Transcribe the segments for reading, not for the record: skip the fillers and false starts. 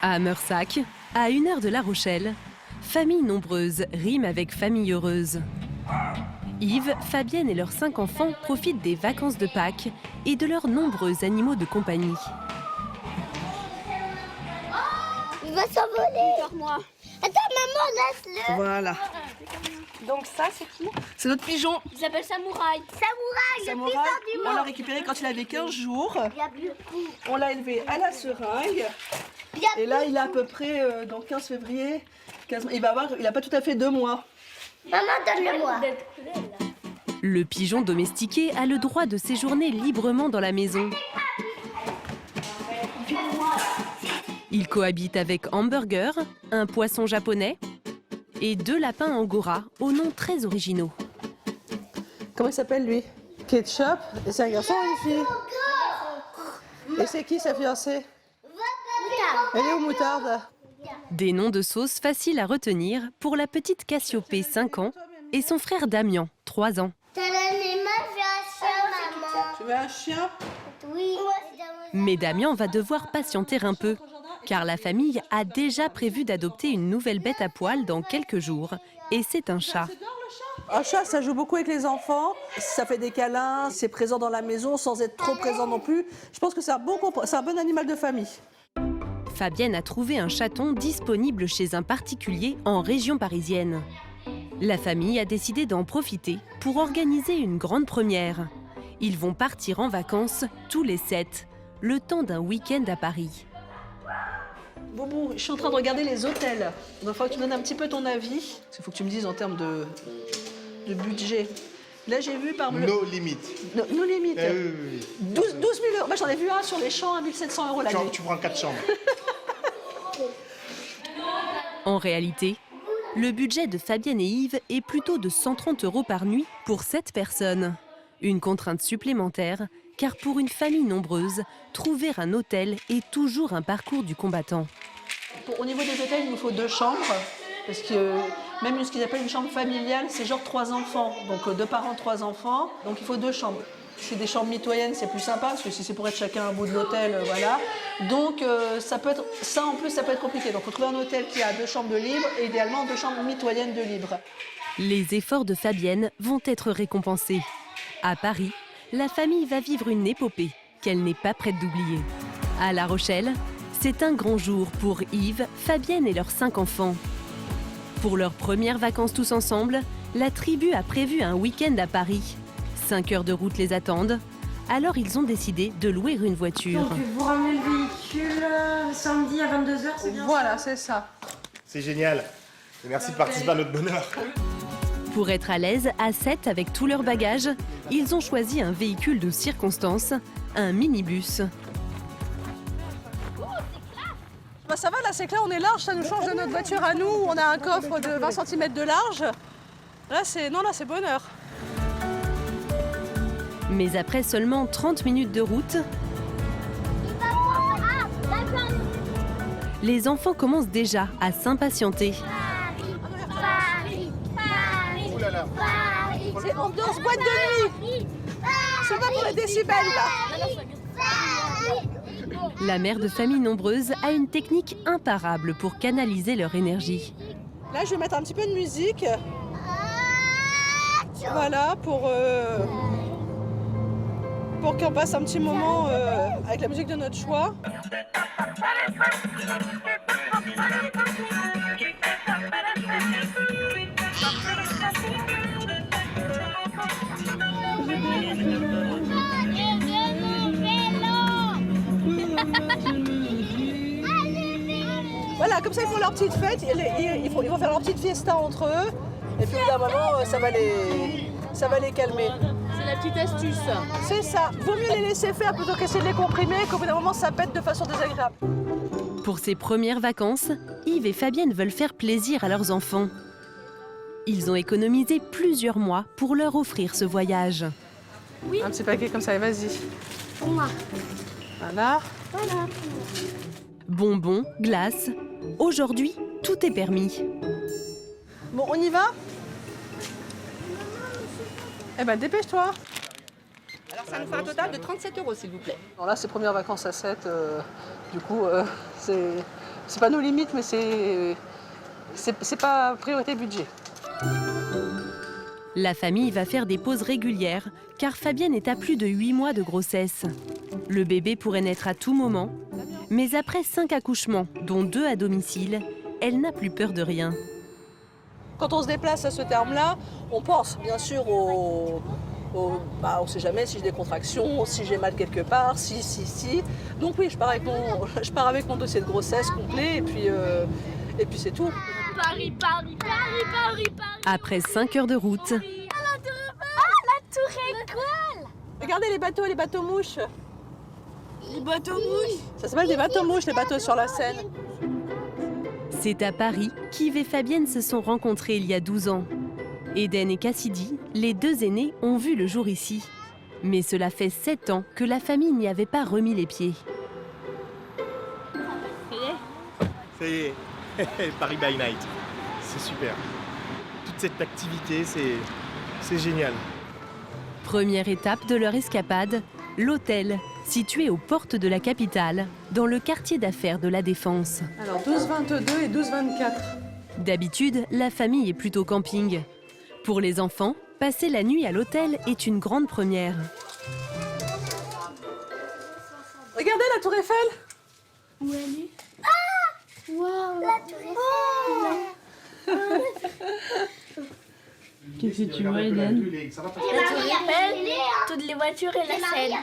À Meursac, à 1 heure de La Rochelle, famille nombreuse rime avec famille heureuse. Yves, Fabienne et leurs 5 enfants profitent des vacances de Pâques et de leurs nombreux animaux de compagnie. Il va s'envoler. Moi. Attends, maman, laisse-le. Voilà. Donc ça, c'est qui? C'est notre pigeon. Il s'appelle Samouraï. Samouraï, le Samouraï. puissant du On l'a monde. récupéré quand il avait 15 jours. Il y a beaucoup. On l'a élevé à la seringue. Il y a Et là, il a à peu près, donc 15 février, il n'a pas tout à fait 2 mois. Maman, donne-le-moi. Le pigeon domestiqué a le droit de séjourner librement dans la maison. Il cohabite avec Hamburger, un poisson japonais, et 2 lapins angora aux noms très originaux. Comment il s'appelle lui? Ketchup. Et c'est un garçon ou une fille? Et c'est qui sa fiancée? Elle est aux moutardes. Des noms de sauce faciles à retenir pour la petite Cassiopée, 5 ans, et son frère Damien, 3 ans. T'as l'animal, j'ai un chien, maman. Tu veux un chien? Oui. Mais Damien va devoir patienter un peu, car la famille a déjà prévu d'adopter une nouvelle bête à poil dans quelques jours, et c'est un chat. Un chat, ça joue beaucoup avec les enfants. Ça fait des câlins, c'est présent dans la maison sans être trop présent non plus. Je pense que c'est un bon animal de famille. Fabienne a trouvé un chaton disponible chez un particulier en région parisienne. La famille a décidé d'en profiter pour organiser une grande première. Ils vont partir en vacances tous les 7, le temps d'un week-end à Paris. Boubou, je suis en train de regarder les hôtels. Il va falloir que tu me donnes un petit peu ton avis. Il faut que tu me dises en termes de budget. Là, j'ai vu par... Nos limites. Nos limites. Oui. 12 000 euros. Moi, j'en ai vu un sur les champs à 1 700 euros la nuit. Tu prends 4 chambres. En réalité, le budget de Fabienne et Yves est plutôt de 130 € par nuit pour 7 personnes. Une contrainte supplémentaire, car pour une famille nombreuse, trouver un hôtel est toujours un parcours du combattant. Au niveau des hôtels, il nous faut 2 chambres. Parce que même ce qu'ils appellent une chambre familiale, c'est genre 3 enfants. Donc 2 parents, 3 enfants. Donc il faut 2 chambres. Si c'est des chambres mitoyennes, c'est plus sympa, parce que si c'est pour être chacun à un bout de l'hôtel, voilà. Donc ça en plus, ça peut être compliqué. Donc il faut trouver un hôtel qui a 2 chambres de libre et idéalement 2 chambres mitoyennes de libre. Les efforts de Fabienne vont être récompensés. À Paris, la famille va vivre une épopée qu'elle n'est pas prête d'oublier. À La Rochelle, c'est un grand jour pour Yves, Fabienne et leurs 5 enfants. Pour leurs premières vacances tous ensemble, la tribu a prévu un week-end à Paris. 5 heures de route les attendent, alors ils ont décidé de louer une voiture. Donc vous ramenez le véhicule samedi à 22 h, c'est bien Voilà, ça? c'est ça. C'est génial. Et merci de participer à notre bonheur. Pour être à l'aise à 7 avec tous leurs bagages, ils ont choisi un véhicule de circonstance, un minibus. Bah ça va, là c'est clair, on est large, ça nous change de notre voiture à nous. On a un coffre de 20 cm de large. Là c'est bonheur. Mais après seulement 30 minutes de route, les enfants commencent déjà à s'impatienter. Ouh là là. C'est ambiance boîte de nuit. C'est pas pour les décibels là. La mère de famille nombreuse a une technique imparable pour canaliser leur énergie. Là je vais mettre un petit peu de musique. Voilà, pour qu'on passe un petit moment avec la musique de notre choix. Voilà, comme ça ils font leur petite fête, ils vont faire leur petite fiesta entre eux. Et puis au bout d'un moment, ça va les calmer. C'est la petite astuce. C'est ça. Vaut mieux les laisser faire plutôt qu'essayer de les comprimer, qu'au bout d'un moment, ça pète de façon désagréable. Pour ces premières vacances, Yves et Fabienne veulent faire plaisir à leurs enfants. Ils ont économisé plusieurs mois pour leur offrir ce voyage. Oui. Un petit paquet comme ça, vas-y. Pour moi. Voilà. Voilà. Bonbons, glaces. Aujourd'hui, tout est permis. Bon, on y va? Eh ben, dépêche-toi. Alors ça nous fait un total de 37 €, s'il vous plaît. Alors là, c'est premières vacances à 7. Du coup, C'est pas nos limites, mais c'est pas priorité budget. La famille va faire des pauses régulières car Fabienne est à plus de 8 mois de grossesse. Le bébé pourrait naître à tout moment, mais après 5 accouchements, dont 2 à domicile, elle n'a plus peur de rien. Quand on se déplace à ce terme-là, on pense bien sûr on ne sait jamais si j'ai des contractions, si j'ai mal quelque part, si. Donc oui, je pars avec mon dossier de grossesse complet et puis c'est tout. Paris. Après 5 heures de route, La tour école. Regardez les bateaux mouches. Les bateaux mouches. Ça s'appelle des bateaux mouches, les bateaux sur la Seine. c'est à Paris qu'Yves et Fabienne se sont rencontrés il y a 12 ans. Eden et Cassidy, les 2 aînés, ont vu le jour ici. Mais cela fait 7 ans que la famille n'y avait pas remis les pieds. Ça y est, Paris by Night. C'est super. Toute cette activité, c'est génial. Première étape de leur escapade, l'hôtel, situé aux portes de la capitale, dans le quartier d'affaires de la Défense. Alors 12-22 et 12-24. D'habitude, la famille est plutôt camping. Pour les enfants, passer la nuit à l'hôtel est une grande première. Regardez la tour Eiffel. Où elle est? Wow. La tour Eiffel. Qu'est-ce que tu vois, Eden? Ça va pas. La tour Eiffel, toutes les voitures et la Seine.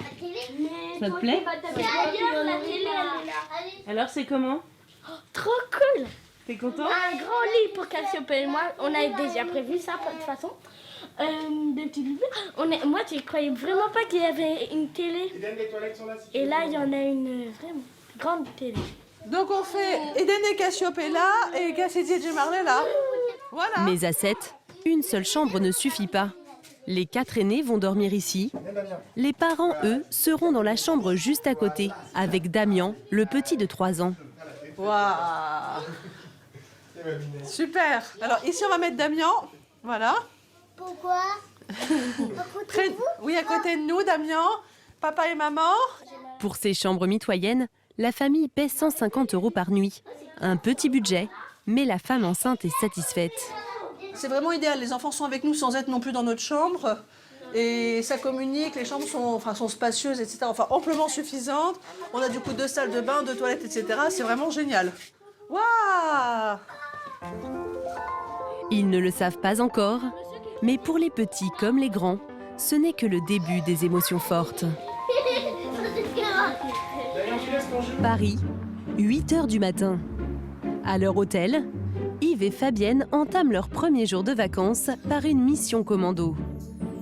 Ça te plaît? La télé, elle est là. Alors, c'est comment? Trop cool. T'es content? Un grand lit pour Cassiopée et moi. On a déjà prévu ça de toute façon. Des petits lits. Moi, je croyais vraiment pas qu'il y avait une télé. Les toilettes sont là. Et là, il y en a une vraiment grande télé. Donc on fait Eden et Cassiopée là et Cassidy et Marley là. Voilà. Mais à 7, une seule chambre ne suffit pas. Les 4 aînés vont dormir ici. Les parents, eux, seront dans la chambre juste à côté, avec Damien, le petit de 3 ans. Waouh. Super. Alors ici on va mettre Damien. Voilà. Pourquoi? Oui, à côté de nous, Damien, papa et maman. Pour ces chambres mitoyennes, la famille paie 150 € par nuit. Un petit budget, mais la femme enceinte est satisfaite. C'est vraiment idéal. Les enfants sont avec nous sans être non plus dans notre chambre. Et ça communique, les chambres sont spacieuses, etc. Enfin, amplement suffisantes. On a du coup 2 salles de bain, 2 toilettes, etc. C'est vraiment génial. Waouh! Ils ne le savent pas encore, mais pour les petits comme les grands, ce n'est que le début des émotions fortes. Paris, 8 h du matin. À leur hôtel, Yves et Fabienne entament leur premier jour de vacances par une mission commando.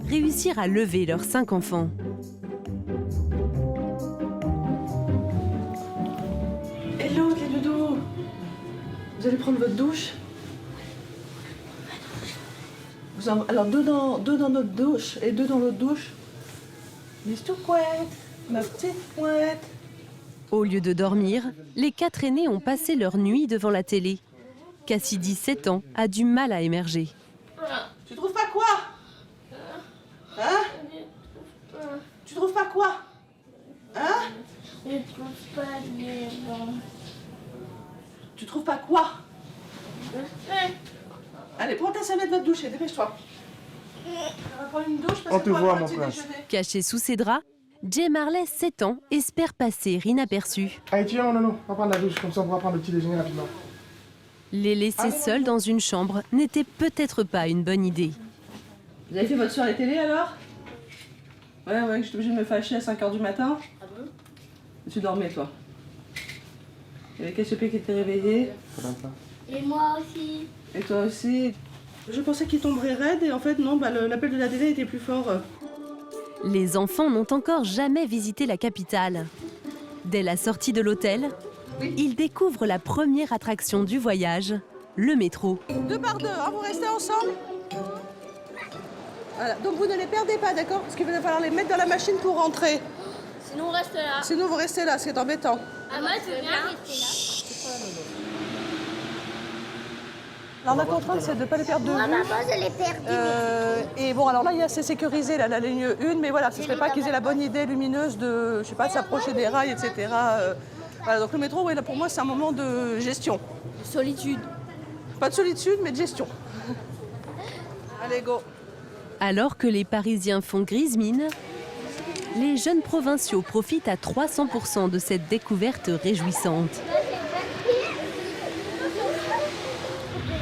Réussir à lever leurs 5 enfants. Hello les doudous. Vous allez prendre votre douche? Alors 2 dans notre douche et 2 dans l'autre douche. Mais tout couette, ma petite couette. Au lieu de dormir, les 4 aînés ont passé leur nuit devant la télé. Cassidy, 7 ans, a du mal à émerger. Tu trouves pas quoi? Hein? Tu trouves pas quoi? Hein? Je trouve pas les bons. Tu trouves pas quoi? Allez, prends ta serviette, va te doucher, dépêche-toi. On va prendre une douche parce On te qu'on va voit, faire un mon petit prince. déjeuner. Caché sous ses draps, Jay Marley, 7 ans, espère passer inaperçu. Allez, tiens, non, on va prendre la douche, comme ça on pourra prendre le petit déjeuner rapidement. Les laisser seuls dans une chambre n'était peut-être pas une bonne idée. Vous avez fait votre soirée télé alors? Ouais, j'étais obligée de me fâcher à 5 h du matin. Ah bon? Tu dormais toi. Il y avait Cassiopée qui était réveillée. Et moi aussi. Et toi aussi. Je pensais qu'il tomberait raide et en fait non, l'appel de la télé était plus fort. Les enfants n'ont encore jamais visité la capitale. Dès la sortie de l'hôtel, ils découvrent la première attraction du voyage, le métro. 2 par 2, hein, vous restez ensemble. Voilà, donc vous ne les perdez pas, d'accord? Parce qu'il va falloir les mettre dans la machine pour rentrer. Sinon, on reste là. Sinon vous restez là, c'est embêtant. Ah, moi, je veux bien rester là. Alors la contrainte c'est de ne pas les perdre de vue. Maman, je l'ai perdu. Et bon, alors là, c'est sécurisé, là, la ligne 1, mais voilà, ce serait pas qu'ils aient la bonne idée lumineuse de, je sais pas, de s'approcher des rails, etc. Voilà, donc le métro, ouais, là, pour moi, c'est un moment de gestion. Solitude. Pas de solitude, mais de gestion. Allez, go. Alors que les Parisiens font grise mine, les jeunes provinciaux profitent à 300% de cette découverte réjouissante.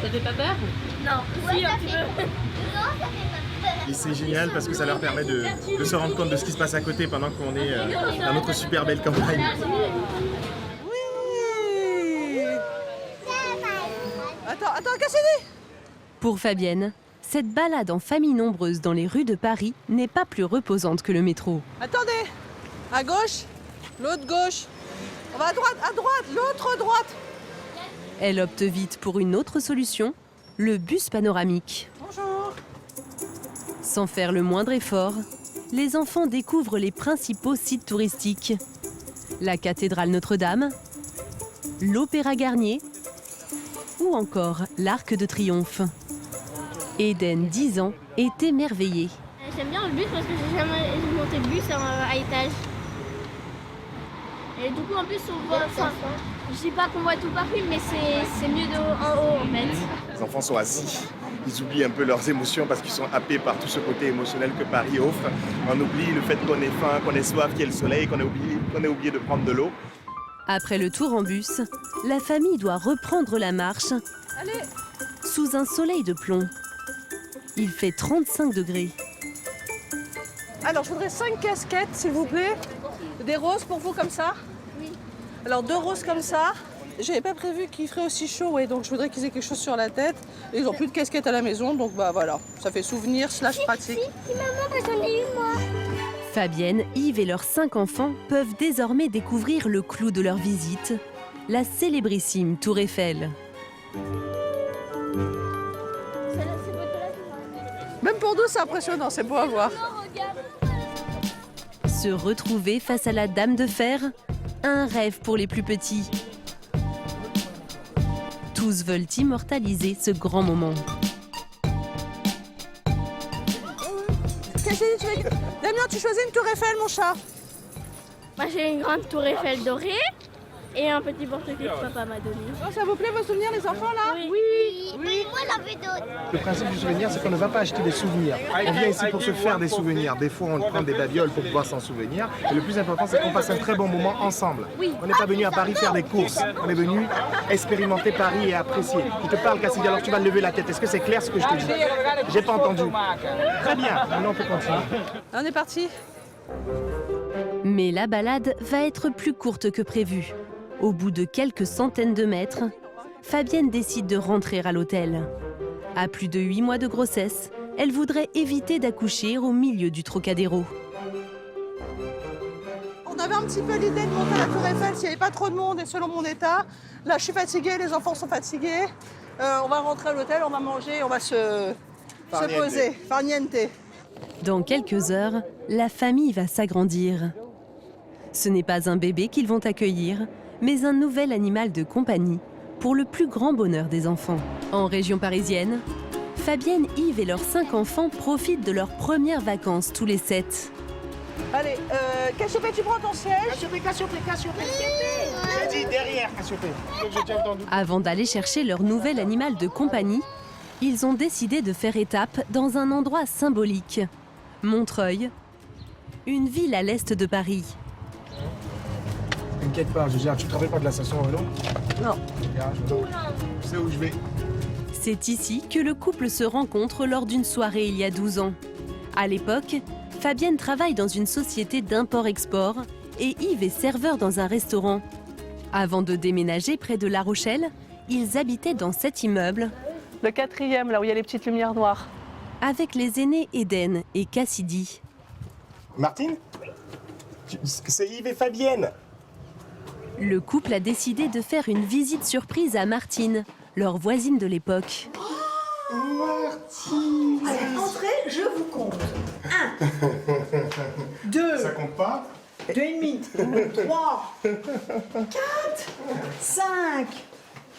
Ça fait pas peur? Non, si, un petit peu. Et c'est génial parce que ça leur permet de se rendre compte de ce qui se passe à côté pendant qu'on est dans notre super belle campagne. Oui. Attends, Cassidy. Pour Fabienne, cette balade en famille nombreuse dans les rues de Paris n'est pas plus reposante que le métro. Attendez. À gauche, l'autre gauche. On va à droite, l'autre droite. Elle opte vite pour une autre solution, le bus panoramique. Bonjour. Sans faire le moindre effort, les enfants découvrent les principaux sites touristiques. La cathédrale Notre-Dame, l'Opéra Garnier ou encore l'Arc de Triomphe. Eden, 10 ans, est émerveillée. J'aime bien le bus parce que j'ai jamais monté le bus à étage. Et du coup, en plus, on voit. Enfin, je dis pas qu'on voit tout Paris, mais c'est mieux de en haut en fait. Les enfants sont assis, ils oublient un peu leurs émotions parce qu'ils sont happés par tout ce côté émotionnel que Paris offre. On oublie le fait qu'on ait faim, qu'on ait soif, qu'il y ait le soleil, qu'on ait oublié de prendre de l'eau. Après le tour en bus, la famille doit reprendre la marche Allez. sous un soleil de plomb. Il fait 35 degrés. Alors, je voudrais 5 casquettes, s'il vous plaît. Des roses pour vous, comme ça? Oui. Alors, 2 roses comme ça. J'avais pas prévu qu'il ferait aussi chaud, ouais, donc je voudrais qu'ils aient quelque chose sur la tête. Et ils n'ont plus de casquette à la maison, donc bah voilà. Ça fait souvenir / pratique. Si, maman, bah, j'en ai une, moi. Fabienne, Yves et leurs 5 enfants peuvent désormais découvrir le clou de leur visite, la célébrissime Tour Eiffel. Même pour nous, c'est impressionnant, c'est beau à voir. Se retrouver face à la Dame de Fer, un rêve pour les plus petits. Tous veulent immortaliser ce grand moment. Cassidy, Damien, tu choisis une tour Eiffel, mon chat? Moi, j'ai une grande tour Eiffel dorée et un petit porte-clés que papa m'a donné. Oh, ça vous plaît vos souvenirs, les enfants, là? Oui. Oui. Moi, j'en veux d'autres. Le principe du souvenir, c'est qu'on ne va pas acheter des souvenirs. On vient ici pour se faire des souvenirs. Des fois, on prend des babioles pour pouvoir s'en souvenir. Et le plus important, c'est qu'on passe un très bon moment ensemble. On n'est pas venu à Paris faire des courses. On est venu expérimenter Paris et apprécier. Je te parle, Cassidy, alors tu vas lever la tête. Est-ce que c'est clair ce que je te dis? J'ai pas entendu. Très bien, maintenant on peut continuer. On est parti. Mais la balade va être plus courte que prévu. Au bout de quelques centaines de mètres, Fabienne décide de rentrer à l'hôtel. À plus de 8 mois de grossesse, elle voudrait éviter d'accoucher au milieu du Trocadéro. On avait un petit peu l'idée de monter la tour Eiffel s'il n'y avait pas trop de monde et selon mon état. Là, je suis fatiguée, les enfants sont fatigués. On va rentrer à l'hôtel, on va manger, on va se poser. Farniente. Dans quelques heures, la famille va s'agrandir. Ce n'est pas un bébé qu'ils vont accueillir, mais un nouvel animal de compagnie, pour le plus grand bonheur des enfants. En région parisienne, Fabienne, Yves et leurs 5 enfants profitent de leurs premières vacances tous les 7. Allez, Cassiopée, tu prends ton siège. Cassiopée. J'ai dit derrière, Cassiopée. Je tiens le temps de... Avant d'aller chercher leur nouvel animal de compagnie, ils ont décidé de faire étape dans un endroit symbolique. Montreuil, une ville à l'est de Paris. T'inquiète pas, je gère. Tu travailles pas de la station à vélo? Non. Tu sais où je vais? C'est ici que le couple se rencontre lors d'une soirée il y a 12 ans. À l'époque, Fabienne travaille dans une société d'import-export et Yves est serveur dans un restaurant. Avant de déménager près de La Rochelle, ils habitaient dans cet immeuble. Le 4e, là où il y a les petites lumières noires. Avec les aînés Eden et Cassidy. Martine? C'est Yves et Fabienne. Le couple a décidé de faire une visite surprise à Martine, leur voisine de l'époque. Martine! Allez, entrez, je vous compte. 1, 2, Ça compte pas? 2,5, 3, 4, 5,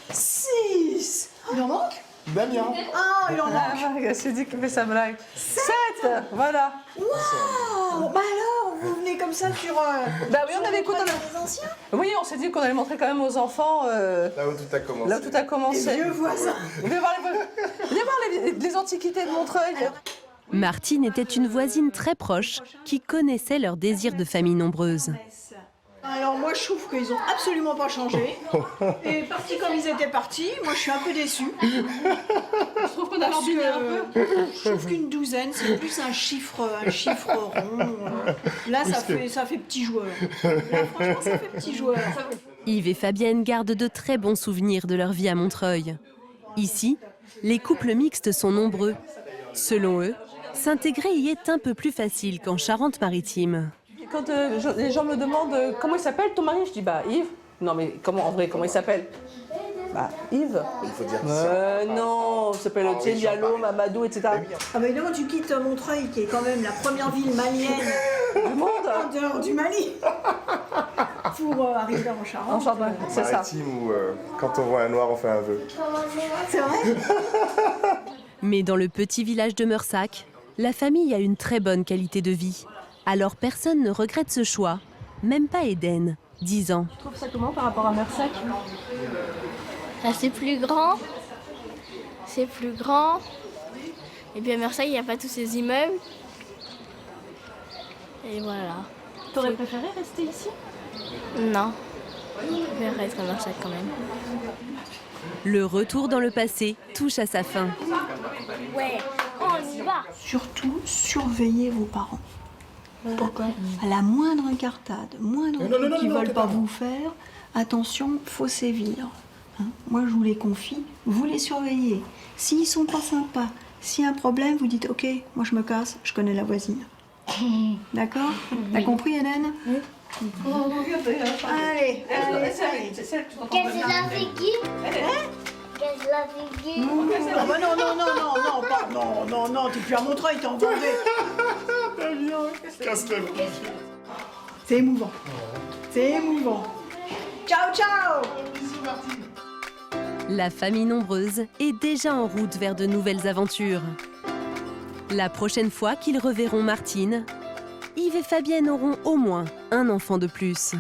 6. Il en manque? Damien. Ah, il en manque. Cassidy qui fait sa blague. 7. Voilà. Waouh! Bah alors, vous venez envoyé comme ça sur... Bah oui, on avait écouté. les anciens. Oui, on s'est dit qu'on allait montrer quand même aux enfants. Là où tout a commencé. Là où tout a commencé. Les vieux voisins. Venez voir les antiquités de Montreuil. Martine était une voisine très proche qui connaissait leurs désirs de famille nombreuse. Alors moi je trouve qu'ils ont absolument pas changé. Et partis comme ils étaient partis, moi je suis un peu déçue. Je trouve qu'on a l'ambiné un peu. Je trouve qu'une douzaine, c'est plus un chiffre rond. Là ça fait petit joueur. Là franchement ça fait petit joueur. Yves et Fabienne gardent de très bons souvenirs de leur vie à Montreuil. Ici, les couples mixtes sont nombreux. Selon eux, s'intégrer y est un peu plus facile qu'en Charente-Maritime. Quand les gens me demandent comment il s'appelle ton mari, je dis bah Yves. Non mais comment il s'appelle? Bah Yves. Il faut dire Non, il s'appelle Diallo, Mamadou, etc. Ah bah évidemment tu quittes Montreuil qui est quand même la première ville malienne Du monde. en dehors du Mali pour arriver en Charente. En Charente, c'est ça. Maritime où quand on voit un noir, on fait un vœu. C'est vrai? Mais dans le petit village de Meursac, la famille a une très bonne qualité de vie. Alors personne ne regrette ce choix, même pas Eden, 10 ans. Tu trouves ça comment par rapport à Meursac? C'est plus grand. C'est plus grand. Et puis à Meursac, il n'y a pas tous ces immeubles. Et voilà. T'aurais préféré rester ici? Non. Je vais rester à Meursac quand même. Le retour dans le passé touche à sa fin. Ouais, on y va. Surtout, surveillez vos parents. Pourquoi? À la moindre incartade, moindre truc qu'ils ne veulent pas vous faire, attention, faut sévir. Hein? Moi, je vous les confie, vous les surveillez. S'ils ne sont pas sympas, s'il y a un problème, vous dites « Ok, moi je me casse, je connais la voisine. » D'accord? T'as compris, Hélène? Oui. Allez, Qu'est-ce que la figure? Qu'est-ce que la figure? Ah bah non, t'es plus à Montreuil, t'es en Vendée. C'est émouvant. C'est émouvant. Ciao, ciao. La famille nombreuse est déjà en route vers de nouvelles aventures. La prochaine fois qu'ils reverront Martine, Yves et Fabienne auront au moins un enfant de plus.